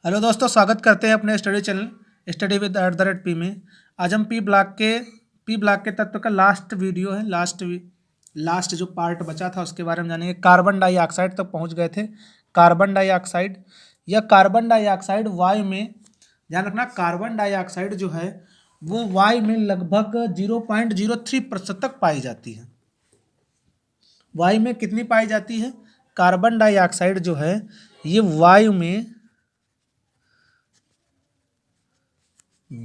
Hello दोस्तों, स्वागत करते हैं अपने study channel study with @p में। आज हम पी ब्लॉक के तत्व का लास्ट वीडियो है, लास्ट जो पार्ट बचा था उसके बारे में जानेंगे। कार्बन डाइऑक्साइड तक पहुंच गए थे। कार्बन डाइऑक्साइड या कार्बन डाइऑक्साइड वायु में, ध्यान रखना, कार्बन डाइऑक्साइड जो है वो वायु में लगभग 0.03% तक पाई जाती है। वायु में कितनी पाई जाती है? कार्बन डाइऑक्साइड जो है ये वायु में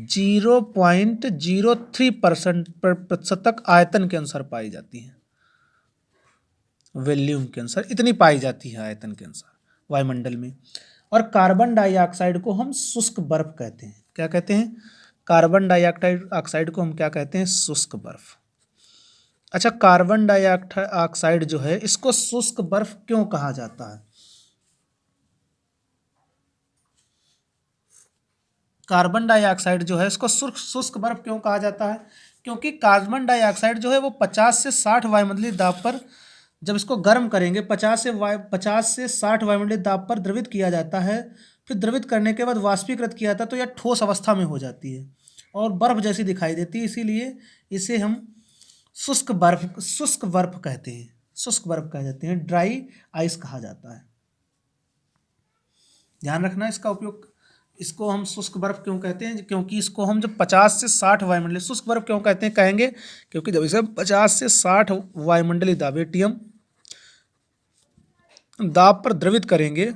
0.03% तक आयतन के अनुसार पाई जाती है। वॉल्यूम के अनुसार इतनी पाई जाती है आयतन के अनुसार वायुमंडल में। और कार्बन डाइऑक्साइड को हम शुष्क बर्फ कहते हैं। क्या कहते हैं? कार्बन डाइऑक्साइड को हम क्या कहते हैं? शुष्क बर्फ। अच्छा, कार्बन डाइऑक्साइड जो है इसको शुष्क बर्फ क्यों कहा जाता है? कार्बन डाइऑक्साइड जो है इसको शुष्क बर्फ क्यों कहा जाता है? क्योंकि कार्बन डाइऑक्साइड जो है वो 50 से 60 वायुमंडलीय दाब पर, जब इसको गर्म करेंगे 50 से 60 वायुमंडलीय दाब पर द्रवित किया जाता है। फिर द्रवित करने के बाद वाष्पीकृत किया जाता है तो यह ठोस अवस्था में हो जाती है और बर्फ जैसी दिखाई देती है। इसीलिए इसे हम शुष्क बर्फ कहते हैं। शुष्क बर्फ कह जाते हैं, ड्राई आइस कहा जाता है। ध्यान रखना इसका उपयोग। इसको हम शुष्क बर्फ क्यों कहते हैं? क्योंकि इसको हम जब 50 से 60 वायुमंडलीय, शुष्क बर्फ क्यों कहते हैं कहेंगे? क्योंकि जब इसे 50 से 60 वायुमंडलीय दाब, एटीएम दाब पर द्रवित करेंगे,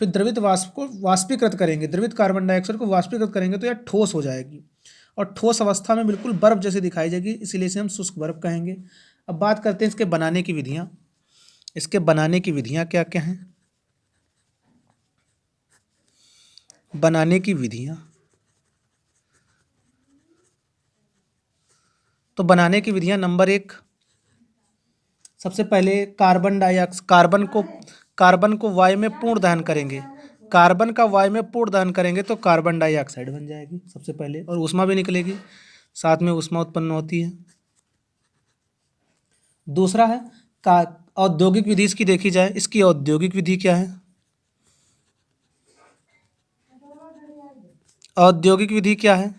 फिर द्रवित वाष्प को वाष्पीकृत करेंगे, द्रवित कार्बन डाइऑक्साइड को वाष्पीकृत करेंगे तो यह ठोस हो जाएगी और ठोस अवस्था में बिल्कुल बर्फ जैसी दिखाई देगी। इसीलिए इसे हम शुष्क बर्फ कहेंगे। अब बात करते हैं इसके बनाने की विधियाँ। इसके बनाने की विधियाँ क्या क्या हैं? बनाने की विधियाँ, तो बनाने की विधियाँ, नंबर 1, सबसे पहले कार्बन को वायु में पूर्ण दहन करेंगे। कार्बन का वायु में पूर्ण दहन करेंगे तो कार्बन डाइऑक्साइड बन जाएगी सबसे पहले, और ऊष्मा भी निकलेगी, साथ में ऊष्मा उत्पन्न होती है। दूसरा है औद्योगिक विधि। इसकी देखी जाए, इसकी औद्योगिक विधि क्या है? औद्योगिक विधि क्या है?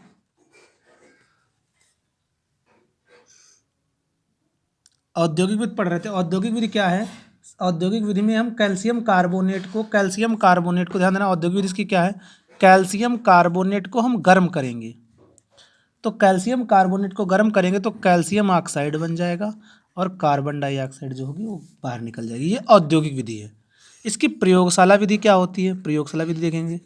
औद्योगिक विधि पढ़ रहे थे। औद्योगिक विधि क्या है? औद्योगिक विधि में हम कैल्शियम कार्बोनेट को ध्यान देना। औद्योगिक विधि इसकी क्या है? कैल्शियम कार्बोनेट को हम गर्म करेंगे, तो कैल्शियम कार्बोनेट को गर्म करेंगे तो कैल्शियम ऑक्साइड बन जाएगा और कार्बन डाइऑक्साइड जो होगी वो बाहर निकल जाएगी। ये औद्योगिक विधि है। इसकी प्रयोगशाला विधि क्या होती है? प्रयोगशाला विधि देखेंगे।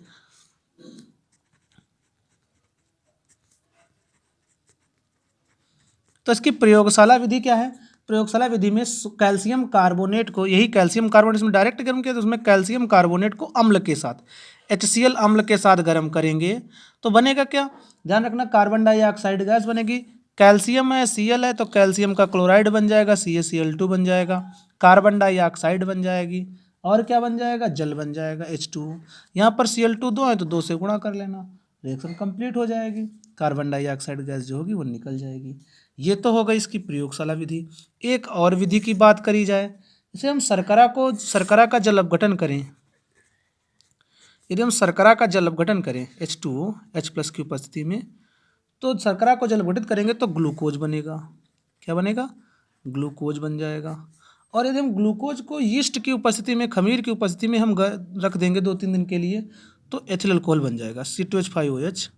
तो इसकी प्रयोगशाला विधि क्या है? प्रयोगशाला विधि में कैल्शियम कार्बोनेट को, यही कैल्शियम कार्बोनेट इसमें डायरेक्ट गर्म किया तो उसमें कैल्शियम कार्बोनेट को अम्ल के साथ, HCl अम्ल के साथ गर्म करेंगे तो बनेगा क्या? ध्यान रखना, कार्बन डाइऑक्साइड गैस बनेगी। कैल्शियम है, Cl है, तो कैल्शियम का क्लोराइड बन जाएगा, CaCl2 बन जाएगा। कार्बन डाइऑक्साइड बन जाएगी और क्या बन जाएगा? जल बन जाएगा, H2। यहाँ पर Cl2 2 है तो 2 से गुणा कर लेना, रिएक्शन कंप्लीट हो जाएगी, कार्बन डाइऑक्साइड गैस जो होगी वो निकल जाएगी। ये तो हो गई इसकी प्रयोगशाला विधि। एक और विधि की बात करी जाए, जैसे हम शर्करा का जल अपघटन करें। यदि हम शर्करा का जल अपघटन करें H2O H+ की उपस्थिति में, तो शर्करा को जल अपघटित करेंगे तो ग्लूकोज बनेगा। क्या बनेगा? ग्लूकोज बन जाएगा। और यदि हम ग्लूकोज को यीस्ट की उपस्थिति में, खमीर की उपस्थिति में हम रख देंगे 2-3 दिन के लिए तो एथिल अल्कोहल बन जाएगा, C2H5OH,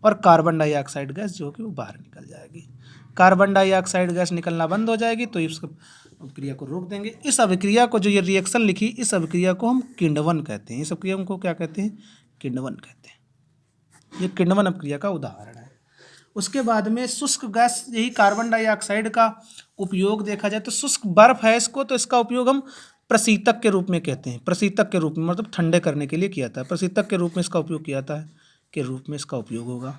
और कार्बन डाइऑक्साइड गैस जो कि वो बाहर निकल जाएगी। कार्बन डाइऑक्साइड गैस निकलना बंद हो जाएगी तो इस अभिक्रिया को रोक देंगे। इस अभिक्रिया को, जो ये रिएक्शन लिखी, इस अभिक्रिया को हम किण्वन कहते हैं। इस अभिक्रिया को क्या कहते हैं? किण्वन कहते हैं। ये किण्वन अभिक्रिया का उदाहरण है। उसके बाद में शुष्क गैस, यही कार्बन डाइऑक्साइड का उपयोग देखा जाए तो शुष्क बर्फ है इसको, तो इसका उपयोग हम प्रशीतक के रूप में कहते हैं। प्रशीतक के रूप में मतलब ठंडे करने के लिए किया जाता है। प्रशीतक के रूप में इसका उपयोग किया जाता है, के रूप में इसका उपयोग होगा,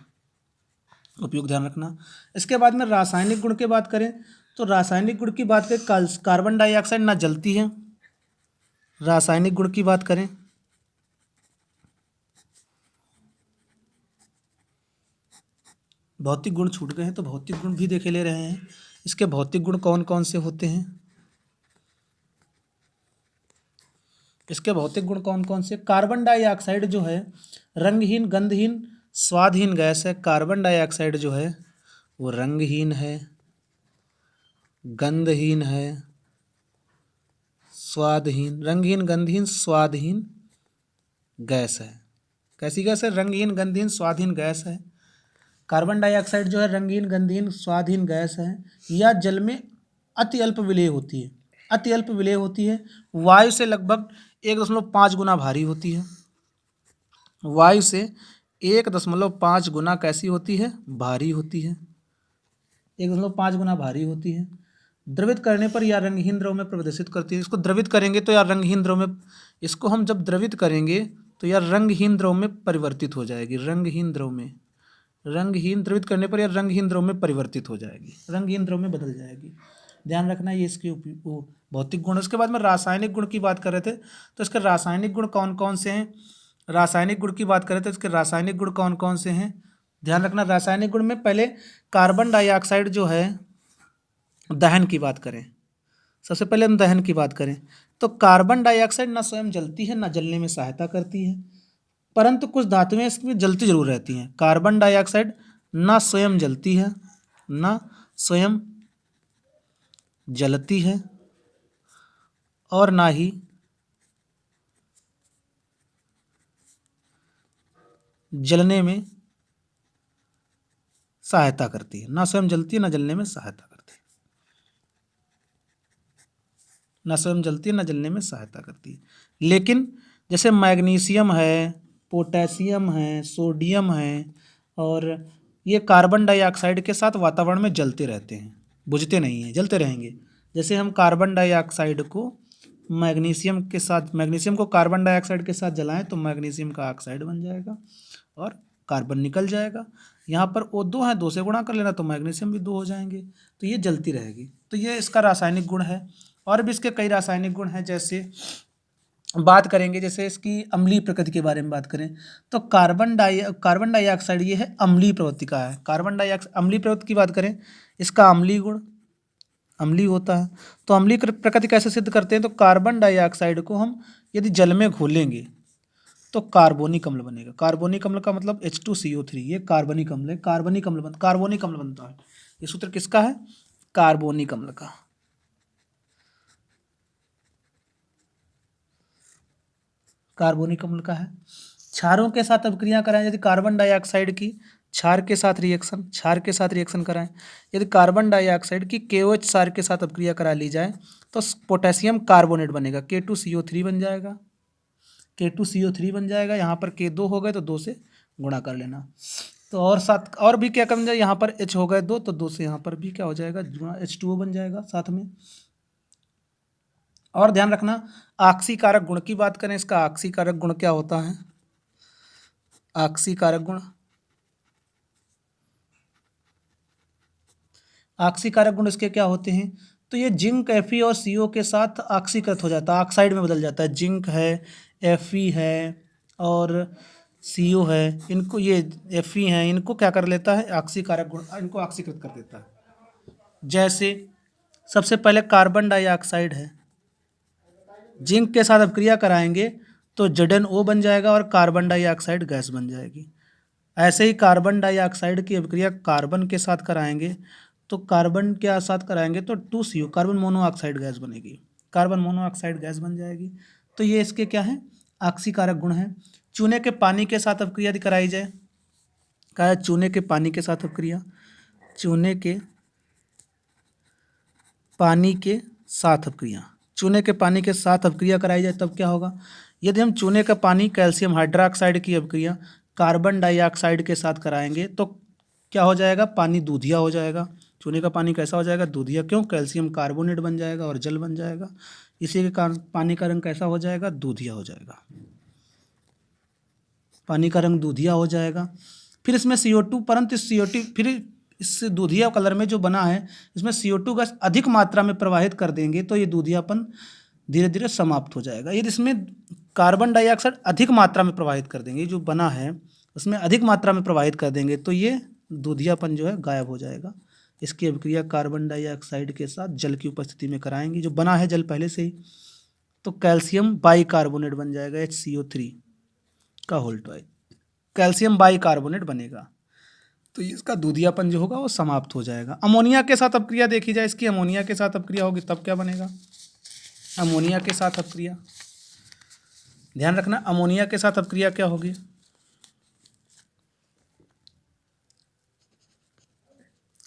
उपयोग ध्यान रखना। इसके बाद में रासायनिक गुण की बात करें तो रासायनिक गुण की बात करें, कार्बन डाइऑक्साइड ना जलती है। रासायनिक गुण की बात करें, भौतिक गुण छूट गए हैं तो भौतिक गुण भी देखे ले रहे हैं। इसके भौतिक गुण कौन कौन से होते हैं? इसके भौतिक गुण कौन कौन से? कार्बन डाइऑक्साइड जो है रंगहीन, गंधहीन, स्वादहीन गैस है। कार्बन डाइऑक्साइड जो है वो रंगहीन है, गंधहीन है, स्वादहीन, रंगहीन, गंधहीन, स्वादहीन गैस है। कैसी गैस है? रंगहीन, गंधहीन, स्वादहीन गैस है। कार्बन डाइऑक्साइड जो है रंगीन, गंधहीन, स्वादहीन गैस है, या जल में अति अल्प विलेय होती है। अति अल्प विलेय होती है, वायु से लगभग 1.5 गुना भारी होती है। वायु से 1.5 गुना कैसी होती है? भारी होती है। 1.5 गुना भारी होती है। द्रवित करने पर या रंगहीन द्रव में प्रदर्शित करती है। इसको द्रवित करेंगे तो या रंगहीन द्रव में, इसको हम जब द्रवित करेंगे तो या रंगहीन द्रव में परिवर्तित हो जाएगी। रंगहीन द्रव में, रंगहीन, द्रवित करने पर या रंगहीन द्रव में परिवर्तित हो जाएगी, रंगहीन द्रव में बदल जाएगी। ध्यान रखना, ये इसके वो भौतिक गुण। उसके बाद में रासायनिक गुण की बात कर रहे थे, तो इसके रासायनिक गुण कौन कौन से हैं? रासायनिक गुण की बात करें तो इसके रासायनिक गुण कौन कौन से हैं? ध्यान रखना, रासायनिक गुण में पहले कार्बन डाइऑक्साइड जो है, दहन की बात करें, सबसे पहले हम दहन की बात करें तो कार्बन डाइऑक्साइड न स्वयं जलती है, न जलने में सहायता करती है, परंतु कुछ धातुएं इसमें जलती जरूर रहती हैं। कार्बन डाइऑक्साइड न स्वयं जलती है, न स्वयं जलती है, और ना ही जलने में सहायता करती है। ना स्वयं जलती है, ना जलने में सहायता करती है। ना स्वयं जलती है, ना जलने में सहायता करती है। लेकिन जैसे मैग्नीशियम है, पोटेशियम है, सोडियम है, और ये कार्बन डाइऑक्साइड के साथ वातावरण में जलते रहते हैं, बुझते नहीं हैं, जलते रहेंगे। जैसे हम कार्बन डाइऑक्साइड को मैग्नीशियम के साथ, मैग्नीशियम को कार्बन डाइऑक्साइड के साथ जलाएं तो मैग्नीशियम का ऑक्साइड बन जाएगा और कार्बन निकल जाएगा। यहाँ पर O2 है, 2 से गुणा कर लेना तो मैग्नीशियम भी 2 हो जाएंगे, तो ये जलती रहेगी। तो ये इसका रासायनिक गुण है। और भी इसके कई रासायनिक गुण हैं, जैसे बात करेंगे, जैसे इसकी अम्लीय प्रकृति के बारे में बात करें तो कार्बन डाइऑक्साइड ये है अम्लीय प्रवृत्ति का है। कार्बन डाइऑक्साइड अम्लीय प्रवृत्ति की बात करें, इसका अम्लीय गुण अम्लीय होता है। तो अम्लीय प्रकृति कैसे सिद्ध करते हैं? तो कार्बन डाइऑक्साइड को हम यदि जल में घोलेंगे तो कार्बोनिक अम्ल बनेगा। कार्बोनिक अम्ल का मतलब H2CO3, ये कार्बनिक अम्ल है। कार्बनिक अम्ल बनता है। ये सूत्र किसका है? कार्बोनिक अम्ल का। कार्बोनिक अम्ल का है। क्षारों के साथ अभिक्रिया कराएं, यदि कार्बन डाइऑक्साइड की क्षार के साथ रिएक्शन कराएं, यदि कार्बन डाइऑक्साइड की KOH क्षार के साथ अभिक्रिया करा ली जाए तो पोटेशियम कार्बोनेट बनेगा, K2CO3 बन जाएगा। K2CO3 बन जाएगा। यहाँ पर K2 हो गए तो 2 से गुणा कर लेना। तो और साथ और भी क्या करना, यहाँ पर H हो गए 2 तो 2 से यहाँ पर भी क्या हो जाएगा, गुणा, H2O बन जाएगा साथ में। और ध्यान रखना, ऑक्सीकारक गुण की बात करें, इसका ऑक्सीकारक गुण क्या होता है? ऑक्सीकारक गुण इसके क्या होते हैं? तो ये जिंक, Fe और CO के साथ ऑक्सीकृत हो जाता है, ऑक्साइड में बदल जाता है। जिंक है, Fe है और CO है, इनको, ये Fe हैं, इनको क्या कर लेता है? ऑक्सीकारक गुण, इनको ऑक्सीकृत कर देता है। जैसे सबसे पहले कार्बन डाइऑक्साइड है, जिंक के साथ अभिक्रिया कराएंगे तो ZnO बन जाएगा और कार्बन डाइऑक्साइड गैस बन जाएगी। ऐसे ही कार्बन डाइऑक्साइड की अभिक्रिया कार्बन के साथ कराएंगे तो कार्बन के साथ कराएंगे तो 2CO, कार्बन मोनोऑक्साइड गैस बनेगी, कार्बन मोनोऑक्साइड गैस बन जाएगी। तो ये इसके क्या है? ऑक्सीकारक गुण है। चूने के पानी के साथ अभिक्रिया यदि कराई जाए, क्या है? चूने के पानी के साथ अभिक्रिया, चूने के पानी के साथ अभिक्रिया, चूने के पानी के साथ अभिक्रिया कराई जाए तब क्या होगा? यदि हम चूने का पानी कैल्शियम हाइड्रोक्साइड की अभिक्रिया कार्बन डाइऑक्साइड के साथ कराएंगे तो क्या हो जाएगा? पानी दूधिया हो जाएगा। चूने का पानी कैसा हो जाएगा? दूधिया। क्यों? कैल्शियम कार्बोनेट बन जाएगा और जल बन जाएगा। इसी के कारण पानी का रंग कैसा हो जाएगा? दूधिया हो जाएगा। पानी का रंग दूधिया हो जाएगा। फिर इसमें CO2, परंतु CO2 फिर इस दूधिया कलर में जो बना है इसमें CO2 गैस अधिक मात्रा में प्रवाहित कर देंगे तो ये दूधियापन धीरे धीरे समाप्त हो जाएगा। यदि इसमें कार्बन डाइऑक्साइड अधिक मात्रा में प्रवाहित कर देंगे, जो बना है उसमें अधिक मात्रा में प्रवाहित कर देंगे तो ये दूधियापन जो है गायब हो जाएगा। इसकी अभिक्रिया कार्बन डाइऑक्साइड के साथ जल की उपस्थिति में कराएंगे, जो बना है जल पहले से ही, तो कैल्शियम बाइकार्बोनेट बन जाएगा HCO3 का होल ट्वाइस, कैल्शियम बाइकार्बोनेट बनेगा। तो इसका दूधियापन जो होगा वो समाप्त हो जाएगा। अमोनिया के साथ अपक्रिया देखी जाए इसकी, अमोनिया के साथ अपक्रिया होगी तब क्या बनेगा? अमोनिया के साथ अपक्रिया, ध्यान रखना, अमोनिया के साथ अपक्रिया क्या होगी?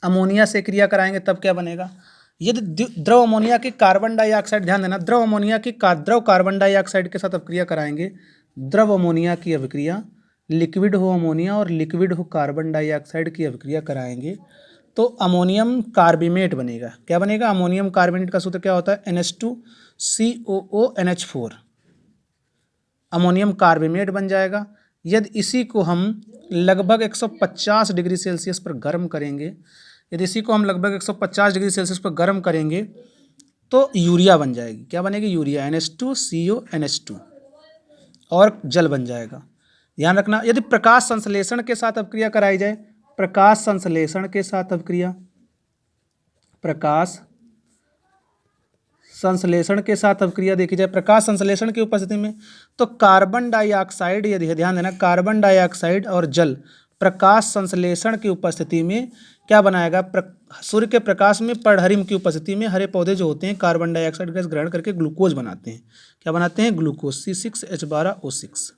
अमोनिया से क्रिया कराएंगे तब क्या बनेगा? यदि द्रव अमोनिया की कार्बन डाइऑक्साइड, ध्यान देना, द्रव अमोनिया की द्रव कार्बन डाइऑक्साइड के साथ अपक्रिया कराएंगे, द्रव अमोनिया की अभिक्रिया, लिक्विड हो अमोनिया और लिक्विड हो कार्बन डाइऑक्साइड की अभिक्रिया कराएंगे तो अमोनियम कार्बिमेट बनेगा। क्या बनेगा? अमोनियम कार्बिनेट का सूत्र क्या होता है? NH2COONH4, अमोनियम कार्बिमेट बन जाएगा। यदि इसी को हम लगभग 150 डिग्री सेल्सियस पर गर्म करेंगे, यदि इसी को हम लगभग 150 डिग्री सेल्सियस पर गर्म करेंगे तो यूरिया बन जाएगी। क्या बनेगी? यूरिया, NH2CONH2, और जल बन जाएगा। ध्यान रखना, यदि प्रकाश संश्लेषण के साथ अपक्रिया कराई जाए, प्रकाश संश्लेषण के साथ अपक्रिया, प्रकाश संश्लेषण के साथ अपक्रिया देखी जाए, प्रकाश संश्लेषण की उपस्थिति में, तो कार्बन डाइऑक्साइड, यदि ध्यान देना, कार्बन डाइऑक्साइड और जल प्रकाश संश्लेषण की उपस्थिति में क्या बनाएगा? सूर्य के प्रकाश में पर्णहरिम की उपस्थिति में हरे पौधे जो होते हैं कार्बन डाइऑक्साइड गैस ग्रहण करके ग्लूकोज बनाते हैं। क्या बनाते हैं? Glucose, C6H12O6।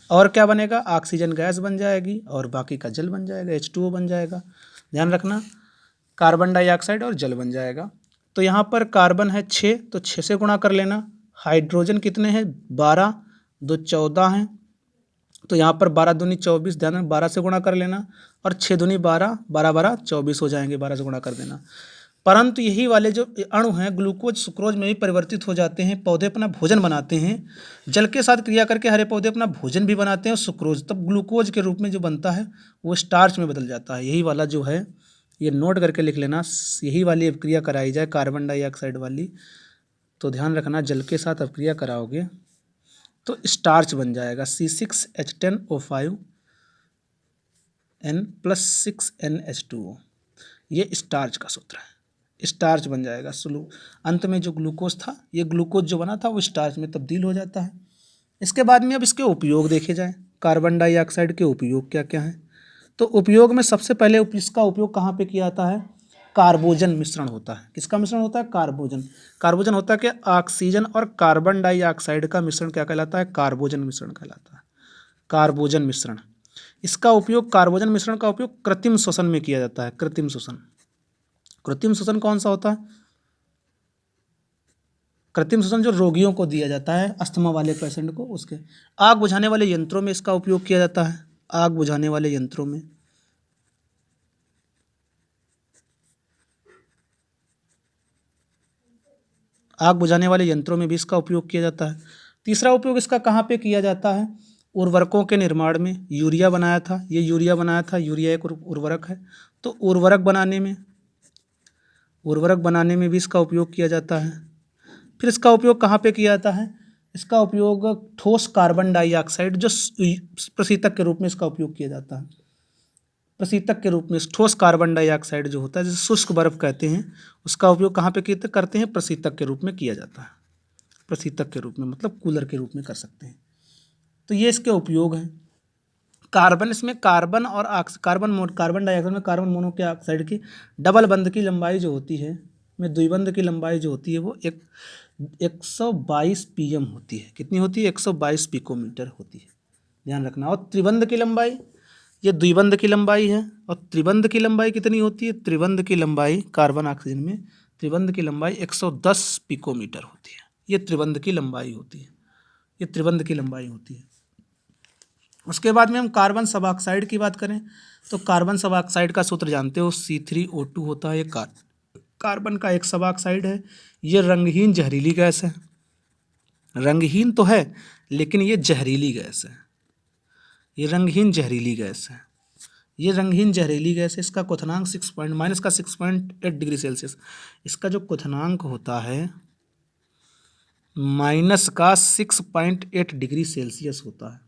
और क्या बनेगा? ऑक्सीजन गैस बन जाएगी और बाकी का जल बन जाएगा, H2O बन जाएगा। ध्यान रखना, कार्बन डाइऑक्साइड और जल बन जाएगा। तो यहाँ पर कार्बन है 6, तो 6 से गुणा कर लेना। हाइड्रोजन कितने हैं? 12, 2 14 हैं, तो यहाँ पर 12 दूनी 24, ध्यान में 12 से गुणा कर लेना, और 6 दूनी 12, 12 12 24 हो जाएंगे, 12 से गुणा कर देना। परंतु यही वाले जो अणु हैं ग्लूकोज सुक्रोज में भी परिवर्तित हो जाते हैं, पौधे अपना भोजन बनाते हैं, जल के साथ क्रिया करके हरे पौधे अपना भोजन भी बनाते हैं, और सुक्रोज तब ग्लूकोज के रूप में जो बनता है वो स्टार्च में बदल जाता है। यही वाला जो है, ये नोट करके लिख लेना, यही वाली अपक्रिया कराई जाए कार्बन डाइऑक्साइड वाली, तो ध्यान रखना, जल के साथ अपक्रिया कराओगे तो स्टार्च बन जाएगा, C6H10O5N + 6NH2O, ये स्टार्च का सूत्र है, स्टार्च बन जाएगा। स्लो अंत में जो ग्लूकोज था, ये ग्लूकोज जो बना था वो स्टार्च में तब्दील हो जाता है। इसके बाद में अब इसके उपयोग देखे जाएं, कार्बन डाइऑक्साइड के उपयोग क्या क्या हैं। तो उपयोग में सबसे पहले इसका उपयोग कहाँ पे किया जाता है? कार्बोजन मिश्रण होता है। किसका मिश्रण होता है? कार्बोजन। कार्बोजन होता है कि ऑक्सीजन और कार्बन डाइऑक्साइड का मिश्रण क्या कहलाता है? कार्बोजन मिश्रण कहलाता है, कार्बोजन मिश्रण। इसका उपयोग, कार्बोजन मिश्रण का उपयोग कृत्रिम श्वसन में किया जाता है। कृत्रिम श्वसन, कृत्रिम श्वसन कौन सा होता है? कृत्रिम श्वसन जो रोगियों को दिया जाता है, अस्थमा वाले पेशेंट को, उसके आग बुझाने वाले यंत्रों में इसका उपयोग किया जाता है। आग बुझाने वाले यंत्रों में, आग बुझाने वाले यंत्रों में भी इसका उपयोग किया जाता है। तीसरा उपयोग इसका कहाँ पे किया जाता है? उर्वरकों के निर्माण में। यूरिया बनाया था, ये यूरिया बनाया था, यूरिया एक उर्वरक है, तो उर्वरक बनाने में, उर्वरक बनाने में भी इसका उपयोग किया जाता है। फिर इसका उपयोग कहाँ पे किया जाता है? इसका उपयोग ठोस कार्बन डाइऑक्साइड जो प्रशीतक के रूप में इसका उपयोग किया जाता है। प्रशीतक के रूप में ठोस कार्बन डाइऑक्साइड जो होता है, जिसे शुष्क बर्फ कहते हैं, उसका उपयोग कहाँ पे करते हैं? प्रशीतक के रूप में किया जाता है। प्रशीतक के रूप में मतलब कूलर के रूप में कर सकते हैं। तो ये इसके उपयोग हैं। कार्बन, इसमें कार्बन और कार्बन डाइऑक्साइड में कार्बन मोनोऑक्साइड की डबल बंध की लंबाई जो होती है, में द्विबंध की लंबाई जो होती है वो 122 pm होती है। कितनी होती है? 122 पिकोमीटर होती है, ध्यान रखना। और त्रिबंध की लंबाई, ये द्विबंध की लंबाई है, और त्रिबंध की लंबाई कितनी होती है? त्रिबंध की लंबाई कार्बन ऑक्सीजन में त्रिबंध की लंबाई 110 पिकोमीटर होती है। ये त्रिबंध की लंबाई होती है, ये त्रिबंध की लंबाई होती है। उसके बाद में हम कार्बन सब ऑक्साइड की बात करें तो कार्बन सब ऑक्साइड का सूत्र जानते हो, C3O2 होता है। ये कार्बन का एक सब ऑक्साइड है। ये रंगहीन जहरीली गैस है, रंगहीन तो है लेकिन ये जहरीली गैस है, ये रंगहीन जहरीली गैस है, ये रंगहीन जहरीली गैस है। इसका क्वथनांक -6.8 डिग्री सेल्सियस, इसका जो क्वथनांक होता है -6.8 डिग्री सेल्सियस होता है।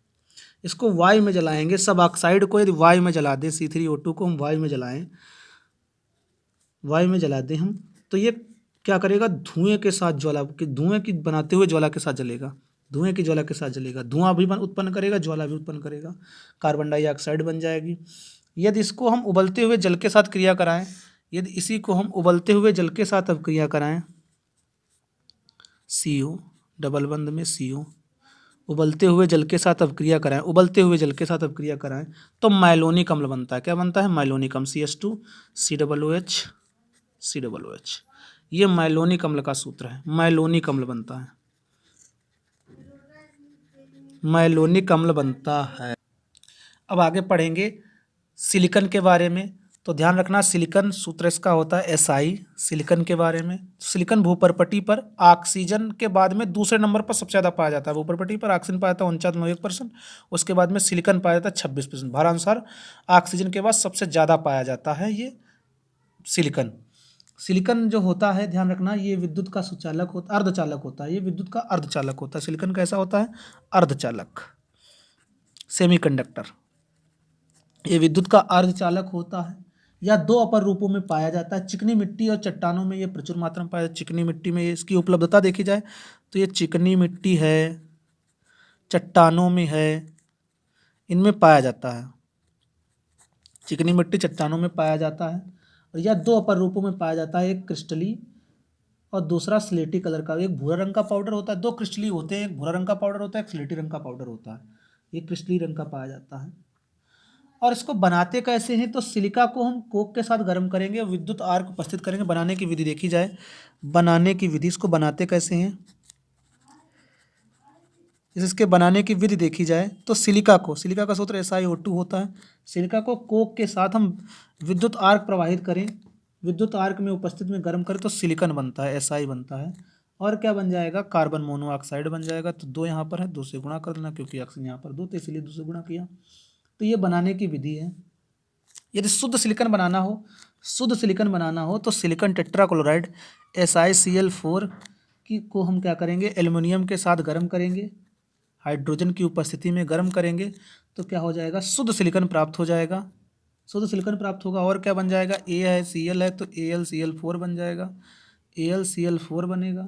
इसको वायु में जलाएंगे, सब ऑक्साइड को यदि वायु में जला दें, C3O2 को हम वायु में जलाएं, वायु में जला दें हम, तो ये क्या करेगा, धुएं के साथ ज्वाला के धुएं की बनाते हुए ज्वाला के साथ जलेगा, धुएं की ज्वाला के साथ जलेगा, धुआं भी उत्पन्न करेगा, ज्वाला भी उत्पन्न करेगा, कार्बन डाइऑक्साइड बन जाएगी। यदि इसको हम उबलते हुए जल के साथ क्रिया कराएं, यदि इसी को हम उबलते हुए जल के साथ अब क्रिया कराएं, CO डबल बंद में CO, उबलते हुए जल के साथ अब क्रिया कराएं, उबलते हुए जल के साथ अब क्रिया कराएं तो माइलोनिक अम्ल बनता है। क्या बनता है, माइलोनिक अम्ल, CH2 COOH COOH। ये माइलोनिक अम्ल का सूत्र है, माइलोनिक अम्ल बनता है, माइलोनिक अम्ल बनता है। अब आगे पढ़ेंगे सिलिकन के बारे में। तो ध्यान रखना, सिलिकन सूत्र इसका होता है SI। सिलिकन के बारे में, सिलिकन भूपर्पटी पर ऑक्सीजन के बाद में दूसरे नंबर पर सबसे ज़्यादा पाया जाता है। भूपर्पटी पर ऑक्सीजन पाया जाता है 49.1%, उसके बाद में सिलिकन पाया जाता है 26%। भारानुसार ऑक्सीजन के बाद सबसे ज़्यादा पाया जाता है ये सिलिकन। सिलिकन जो होता है, ध्यान रखना, ये विद्युत का सुचालक होता, अर्धचालक होता है, ये विद्युत का अर्धचालक होता है। सिलिकन कैसा होता है, अर्धचालक, सेमीकंडक्टर। ये विद्युत का अर्धचालक होता है या दो अपर रूपों में पाया जाता है। चिकनी मिट्टी और चट्टानों में ये प्रचुर मात्रा में पाया जाता है। चिकनी मिट्टी में इसकी उपलब्धता देखी जाए तो ये चिकनी मिट्टी है, चट्टानों में है, इनमें पाया जाता है। चिकनी मिट्टी चट्टानों में पाया जाता है और यह दो अपर रूपों में पाया जाता है, एक क्रिस्टली और दूसरा स्लेटी कलर का। एक भूरा रंग का पाउडर होता है, दो क्रिस्टली होते हैं, एक भूरा रंग का पाउडर होता है, एक स्लेटी रंग का पाउडर होता है। ये क्रिस्टली रंग का पाया जाता है। और इसको बनाते कैसे हैं, तो सिलिका को हम कोक के साथ गर्म करेंगे और विद्युत आर्क उपस्थित करेंगे। बनाने की विधि देखी जाए, बनाने की विधि, इसको बनाते कैसे हैं, इसके बनाने की विधि देखी जाए तो सिलिका का सूत्र SiO2 होता है। सिलिका को कोक के साथ हम विद्युत आर्क प्रवाहित करें, विद्युत आर्क में उपस्थित में गर्म करें तो सिलिकन बनता है, Si बनता है। और क्या बन जाएगा, कार्बन मोनोऑक्साइड बन जाएगा। तो 2 यहाँ पर है, 2 से गुणा कर देना, क्योंकि ऑक्सीजन यहाँ पर 2 तो इसलिए 2 से गुणा किया। तो ये बनाने की विधि है। यदि शुद्ध सिलिकन बनाना हो, शुद्ध सिलिकन बनाना हो तो सिलिकन टेट्राक्लोराइड SiCl4 को हम क्या करेंगे, एल्युमिनियम के साथ गर्म करेंगे, हाइड्रोजन की उपस्थिति में गर्म करेंगे तो क्या हो जाएगा, शुद्ध सिलिकन प्राप्त हो जाएगा। शुद्ध सिलिकन प्राप्त होगा और क्या बन जाएगा, A है, Cl है तो AlCl4 बन जाएगा, AlCl4 बनेगा,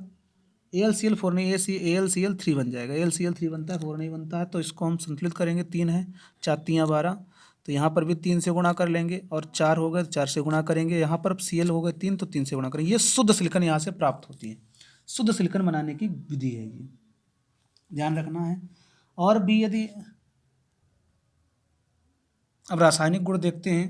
AlCl4 नहीं, AlCl3 बन जाएगा। AlCl3 बनता है, 4 नहीं बनता है। तो इसको हम संतुलित करेंगे, 3 है, 4 3 12, तो यहाँ पर भी 3 से गुणा कर लेंगे और 4 हो गए, 4 से गुणा करेंगे। यहाँ पर Cl हो गए 3 तो 3 से गुणा करेंगे। ये शुद्ध सिलिकन यहाँ से प्राप्त होती है। शुद्ध सिलिकन बनाने की विधि है ये, ध्यान रखना है। और भी यदि अब रासायनिक गुण देखते हैं।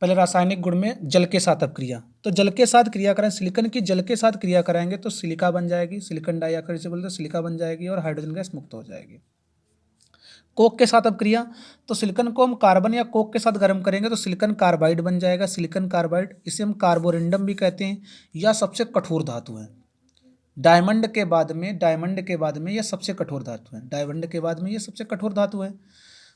पहले रासायनिक गुण में जल के साथ अब क्रिया, तो जल के साथ क्रिया करें, सिलिकन की जल के साथ क्रिया कराएंगे तो सिलिका बन जाएगी, सिलिकन डाइऑक्साइड से बोलते हैं, सिलिका बन जाएगी और हाइड्रोजन गैस मुक्त हो जाएगी। कोक के साथ अब क्रिया, तो सिलिकन को हम कार्बन या कोक के साथ गर्म करेंगे तो सिलिकन कार्बाइड बन जाएगा, सिलिकन कार्बाइड। इसे हम कार्बोरेंडम भी कहते हैं। यह सबसे कठोर धातु है। डायमंड के बाद में यह सबसे कठोर धातु है, डायमंड के बाद में यह सबसे कठोर धातु है।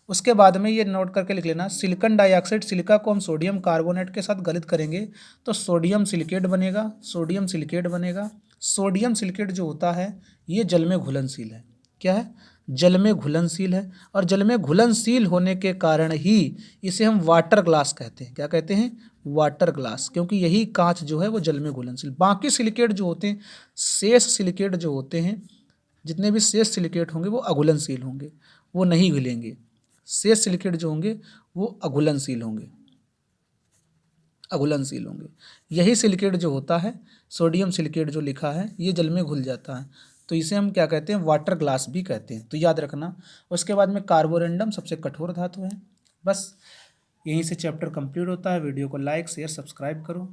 उसके बाद में ये नोट करके लिख लेना, सिलिकन डाइऑक्साइड, सिलिका को हम सोडियम कार्बोनेट के साथ गलित करेंगे तो सोडियम सिलिकेट बनेगा, सोडियम सिलिकेट बनेगा। सोडियम सिलिकेट जो होता है ये जल में घुलनशील है। क्या है, जल में घुलनशील है। और जल में घुलनशील होने के कारण ही इसे हम वाटर ग्लास कहते हैं। क्या कहते हैं, वाटर ग्लास, क्योंकि यही कांच जो है वो जल में घुलनशील। बाकी सिलिकेट जो होते हैं, शेष सिलिकेट जो होते हैं, जितने भी शेष सिलिकेट होंगे वो अघुलनशील होंगे, वो नहीं घुलेंगे। शेष सिलिकेट जो होंगे वो अघुलनशील होंगे, अघुलनशील होंगे। यही सिलिकेट जो होता है, सोडियम सिलिकेट जो लिखा है, ये जल में घुल जाता है, तो इसे हम क्या कहते हैं, वाटर ग्लास भी कहते हैं। तो याद रखना। उसके बाद में कार्बोरेंडम सबसे कठोर धातु है। बस यहीं से चैप्टर कंप्लीट होता है। वीडियो को लाइक शेयर सब्सक्राइब करो।